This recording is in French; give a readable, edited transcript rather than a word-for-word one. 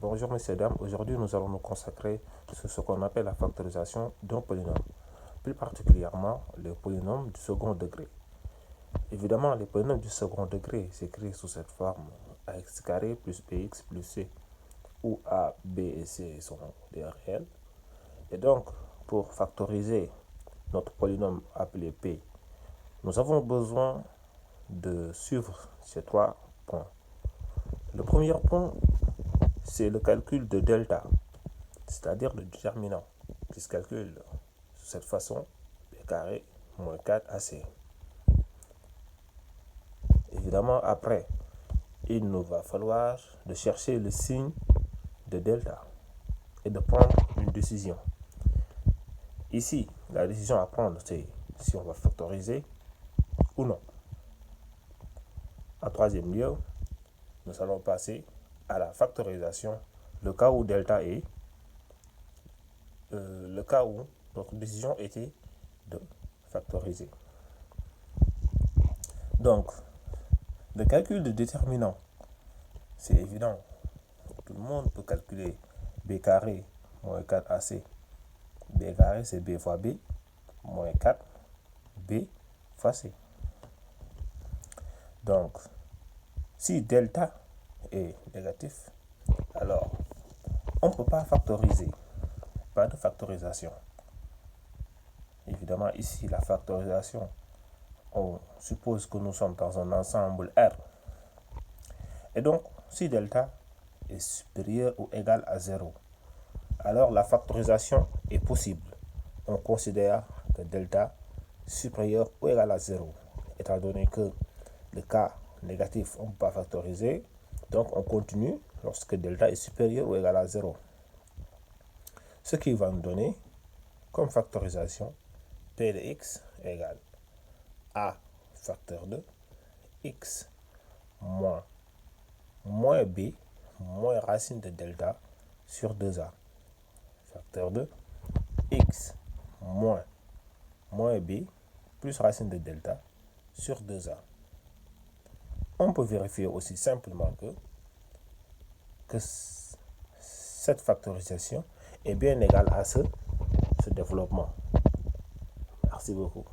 Bonjour messieurs et dames, aujourd'hui nous allons nous consacrer sur ce qu'on appelle la factorisation d'un polynôme, plus particulièrement les polynômes du second degré. Évidemment, les polynômes du second degré s'écrivent sous cette forme ax carré plus bx plus c, où a, b et c sont des réels. Et donc, pour factoriser notre polynôme appelé p, nous avons besoin de suivre ces trois points. Le premier point, c'est le calcul de delta, c'est-à-dire le déterminant, qui se calcule de cette façon, b carré moins 4ac. Évidemment, après, il nous va falloir de chercher le signe de delta et de prendre une décision. Ici, la décision à prendre, c'est si on va factoriser ou non. En troisième lieu, nous allons passer à la factorisation, le cas où delta est, le cas où notre décision était de factoriser. Donc, le calcul de déterminant, c'est évident. Tout le monde peut calculer b carré moins 4ac. B carré, c'est b fois b, moins 4b fois c. Donc, si delta est négatif, alors on ne peut pas factoriser. Pas de factorisation. Évidemment, ici, la factorisation, on suppose que nous sommes dans un ensemble R. Et donc, si delta est supérieur ou égal à 0, alors la factorisation est possible. On considère que delta est supérieur ou égal à 0, étant donné que le cas négatif, on ne peut pas factoriser. Donc, on continue lorsque delta est supérieur ou égal à 0. Ce qui va nous donner comme factorisation p de x égale a facteur de x moins b moins racine de delta sur 2a. Facteur de x moins b plus racine de delta sur 2a. On peut vérifier aussi simplement que cette factorisation est bien égale à ce développement. Merci beaucoup.